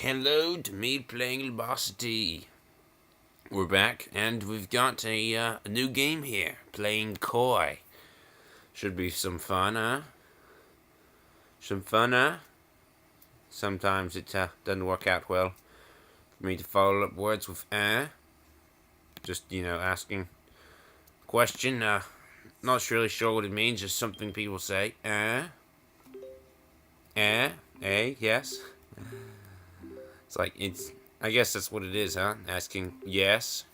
Hello to me playing Lumosity. We're back, and we've got a new game here, playing Koi. Should be some fun, huh? Some fun, huh? Sometimes it doesn't work out well for me to follow up words with Just, asking question. Not really sure what it means, just something people say. Yes. I guess that's what it is, huh? Asking yes.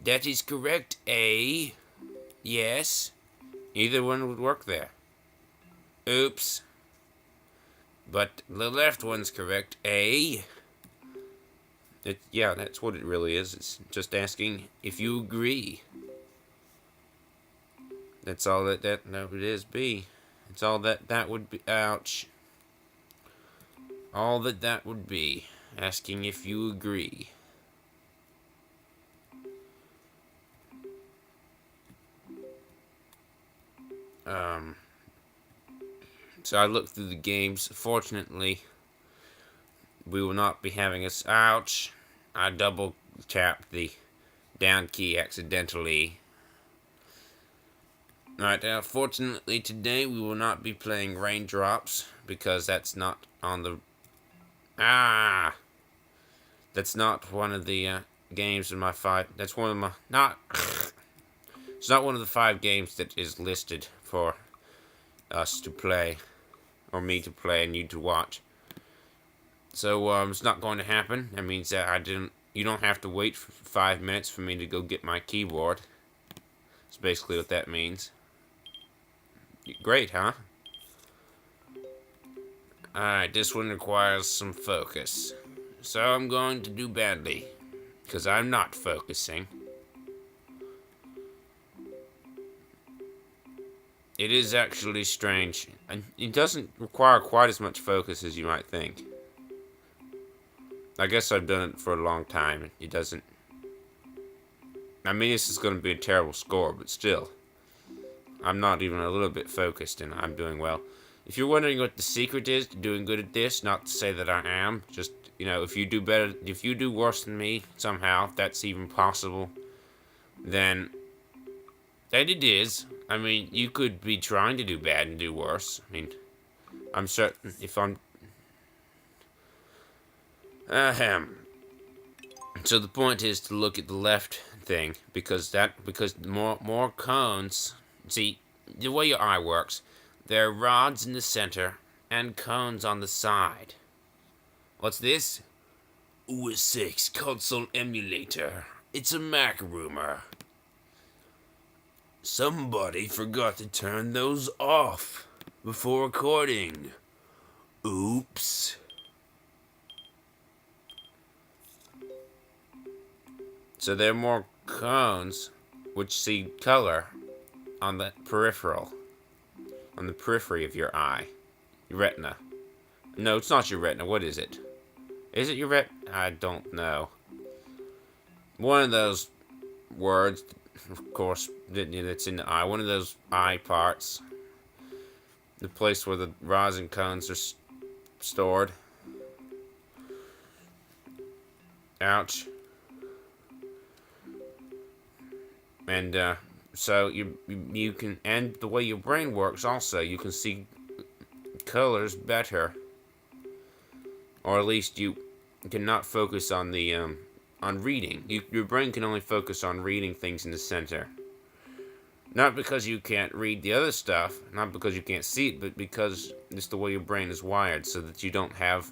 That is correct, Yes. Either one would work there. Oops. But the left one's correct, Yeah, that's what it really is. It's just asking if you agree. That's all no, it is, B. It's all that would be, ouch. All that would be, asking if you agree. So I looked through the games. Fortunately, we will not be having us. Ouch! I double tapped the down key accidentally. Alright, now fortunately today we will not be playing Raindrops because that's not on the. That's not one of the games in my five. That's one of my. Not. It's not one of the 5 games that is listed for us to play. Or me to play and you to watch. So it's not going to happen. That means that you don't have to wait for 5 minutes for me to go get my keyboard. That's basically what that means. Great, huh? Alright, this one requires some focus. So I'm going to do badly. Because I'm not focusing. It is actually strange. And it doesn't require quite as much focus as you might think. I guess I've done it for a long time. It doesn't. I mean, this is going to be a terrible score, but still. I'm not even a little bit focused, and I'm doing well. If you're wondering what the secret is to doing good at this, not to say that I am, just, if you do worse than me, somehow, if that's even possible, then that it is. I mean, you could be trying to do bad and do worse. I mean, I'm certain if I'm. So the point is to look at the left thing because more cones. See, the way your eye works, there are rods in the center and cones on the side. What's this? OS6 console emulator. It's a Mac rumor. Somebody forgot to turn those off before recording. Oops. So there are more cones which see color on the peripheral. On the periphery of your eye. Your retina. No, it's not your retina. What is it? Is it your I don't know. One of those words, of course, that's in the eye. One of those eye parts. The place where the rods and cones are stored. Ouch. And so you can, and the way your brain works also, you can see colors better, or at least you cannot focus on the on reading. Your brain can only focus on reading things in the center. Not because you can't read the other stuff, not because you can't see it, but because it's the way your brain is wired, so that you don't have.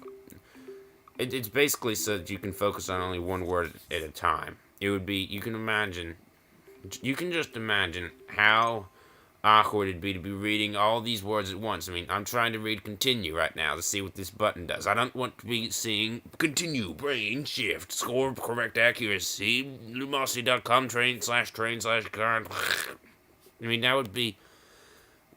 It's basically so that you can focus on only one word at a time. It would be, you can just imagine how awkward it'd be to be reading all these words at once. I mean, I'm trying to read continue right now to see what this button does. I don't want to be seeing continue, brain, shift, score, correct accuracy, lumosity.com, train/current. I mean, that would be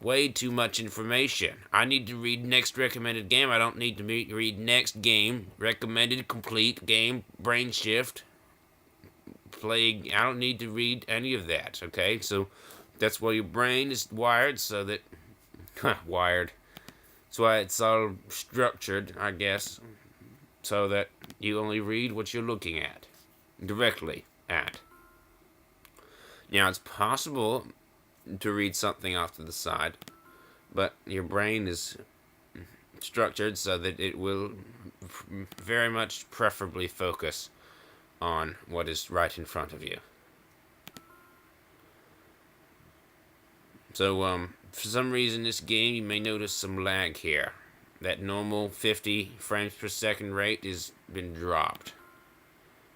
way too much information. I need to read next recommended game. I don't need to read next game, recommended, complete, game, brain shift. I don't need to read any of that, okay? So that's why your brain is wired, so that wired. That's why it's all structured, I guess. so that you only read what you're looking at, directly at. Now, it's possible to read something off to the side, but your brain is structured so that it will very much preferably focus on what is right in front of you. So, for some reason, this game, you may notice some lag here. That normal 50 frames per second rate has been dropped.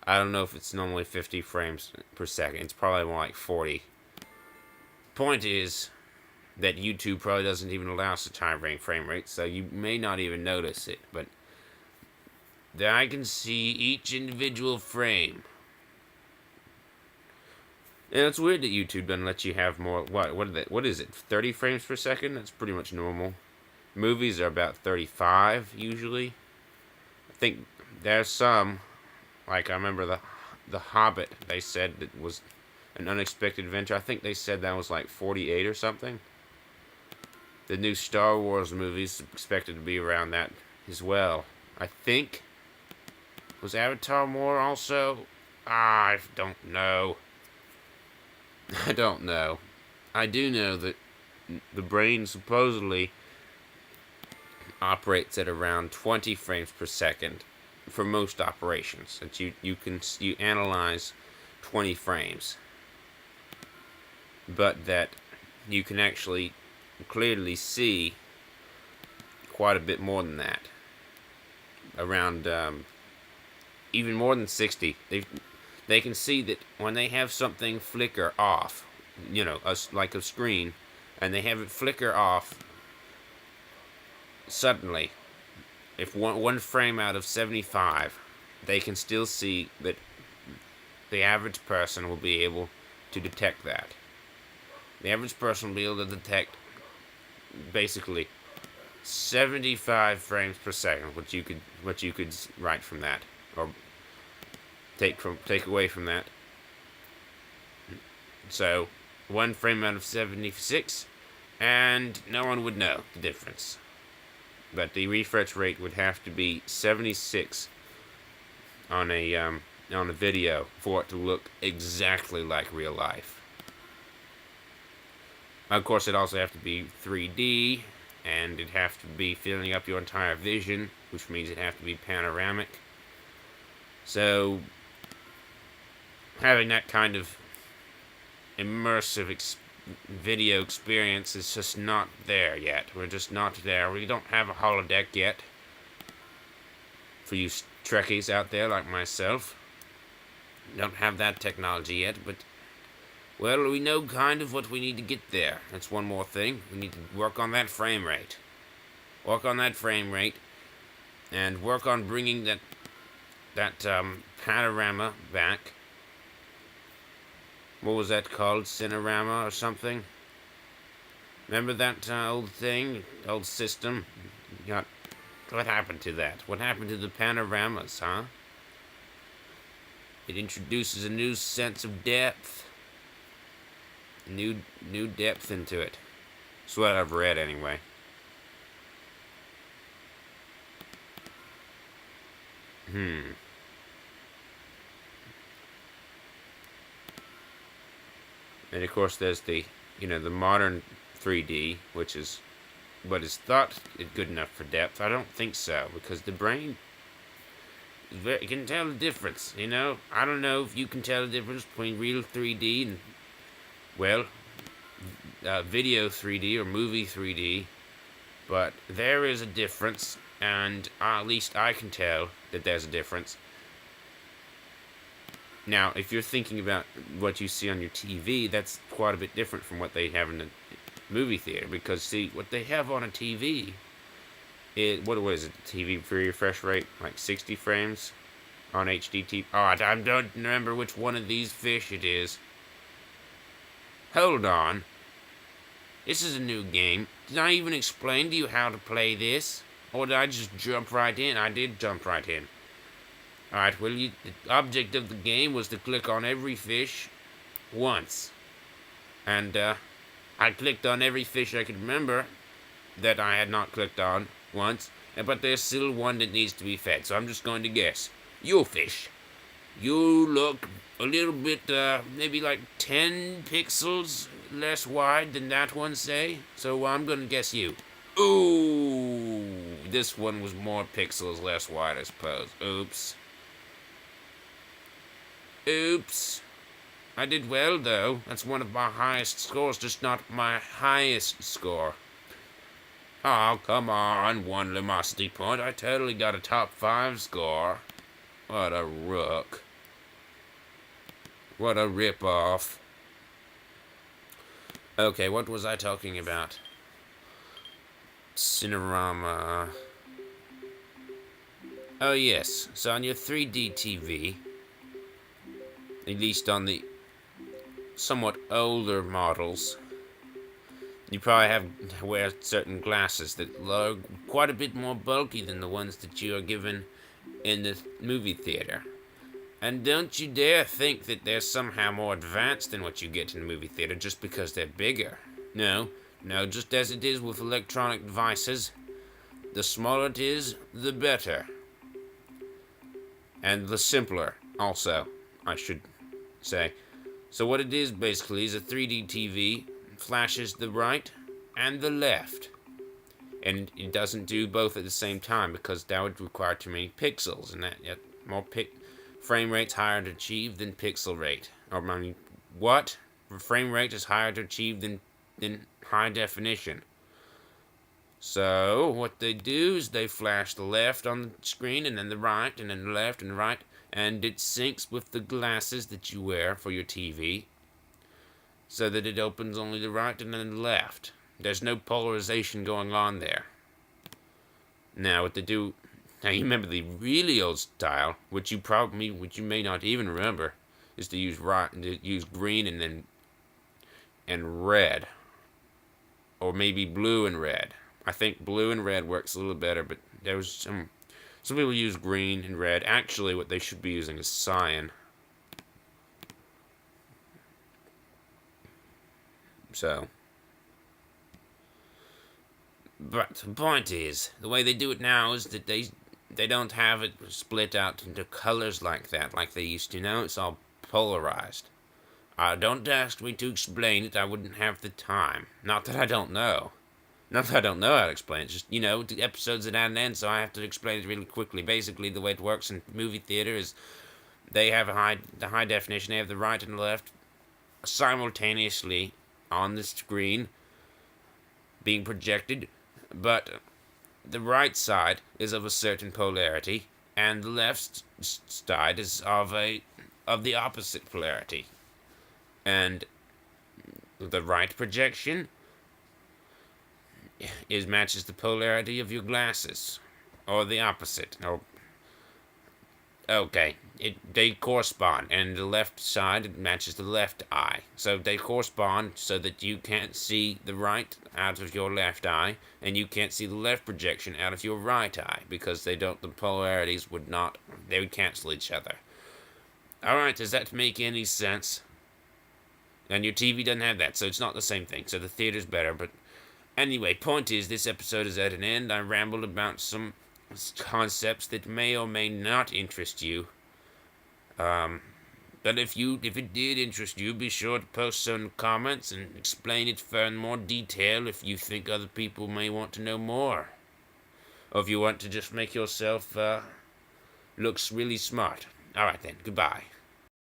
I don't know if it's normally 50 frames per second. It's probably more like 40. Point is that YouTube probably doesn't even allow such high frame rates, so you may not even notice it. But I can see each individual frame. And it's weird that YouTube doesn't let you have more. What is it? 30 frames per second? That's pretty much normal. Movies are about 35 usually. I think there's some, like I remember the Hobbit. They said it was an unexpected adventure. I think they said that was like 48 or something. The new Star Wars movies expected to be around that as well. I think. Was Avatar more also? I don't know. I don't know. I do know that the brain supposedly operates at around 20 frames per second for most operations. That you analyze 20 frames, but that you can actually clearly see quite a bit more than that. Around even more than 60. They can see that when they have something flicker off, like a screen, and they have it flicker off suddenly, if one frame out of 75, they can still see that the average person will be able to detect that. The average person will be able to detect basically 75 frames per second, what you could write from that, or take away from that. So, one frame out of 76, and no one would know the difference. But the refresh rate would have to be 76 on a video for it to look exactly like real life. Of course, it also have to be 3D, and it'd have to be filling up your entire vision, which means it'd have to be panoramic. So, having that kind of immersive video experience is just not there yet. We're just not there. We don't have a holodeck yet. For you Trekkies out there like myself, don't have that technology yet, but well, we know kind of what we need to get there. That's one more thing. We need to work on that frame rate. Work on that frame rate, and work on bringing that panorama back. What was that called? Cinerama or something? Remember that old thing? Old system? What happened to that? What happened to the panoramas, huh? It introduces a new sense of depth. New depth into it. That's what I've read anyway. And of course there's the modern 3D, which is what is thought is good enough for depth. I don't think so, because the brain can tell the difference, I don't know if you can tell the difference between real 3D and, well, video 3D or movie 3D, but there is a difference, and at least I can tell that there's a difference. Now, if you're thinking about what you see on your TV, that's quite a bit different from what they have in the movie theater, because, see, what they have on a TV is, what is it, TV refresh rate, like 60 frames on HD TV? Oh, I don't remember which one of these fish it is. Hold on. This is a new game. Did I even explain to you how to play this? Or did I just jump right in? I did jump right in. Alright, well, the object of the game was to click on every fish once. And, I clicked on every fish I could remember that I had not clicked on once, But there's still one that needs to be fed, so I'm just going to guess. You fish. You look a little bit, maybe like 10 pixels less wide than that one, say. So I'm gonna guess you. Ooh, this one was more pixels less wide, I suppose. Oops. Oops. I did well, though. That's one of my highest scores, just not my highest score. Oh, come on, one Lumosity point. I totally got a top 5 score. What a rook. What a rip-off. Okay, what was I talking about? Cinerama. Oh, yes. So on your 3D TV, at least on the somewhat older models, you probably have to wear certain glasses that are quite a bit more bulky than the ones that you are given in the movie theater. And don't you dare think that they're somehow more advanced than what you get in the movie theater just because they're bigger. No, just as it is with electronic devices, the smaller it is, the better. And the simpler, also, I should say. So what it is basically is a 3D TV flashes the right and the left. And it doesn't do both at the same time because that would require too many pixels, and that more frame rate's higher to achieve than pixel rate. Or I mean, what? Frame rate is higher to achieve than high definition. So what they do is they flash the left on the screen, and then the right, and then the left and the right, and it syncs with the glasses that you wear for your TV, so that it opens only the right and then the left. There's no polarization going on there. Now what they do, now you remember the really old style, which you may not even remember, is to use green and red, or maybe blue and red. I think blue and red works a little better, but there was some people use green and red. Actually, what they should be using is cyan. So, but the point is, the way they do it now is that they don't have it split out into colors like that, like they used to. Now it's all polarized. Don't ask me to explain it. I wouldn't have the time. Not that I don't know. Not that I don't know how to explain it. Just, the episodes at an end, so I have to explain it really quickly. Basically, the way it works in movie theater is they have the high definition. They have the right and the left simultaneously on the screen being projected, but the right side is of a certain polarity, and the left side is of the opposite polarity. And the right projection matches the polarity of your glasses, or the opposite. Okay, they correspond, and the left side matches the left eye. So they correspond so that you can't see the right out of your left eye, and you can't see the left projection out of your right eye, because the polarities would cancel each other. Alright, does that make any sense? And your TV doesn't have that, so it's not the same thing. So the theater's better, but anyway, point is, this episode is at an end. I rambled about some concepts that may or may not interest you. But if it did interest you, be sure to post some comments and explain it in more detail if you think other people may want to know more. Or if you want to just make yourself look really smart. Alright then, goodbye.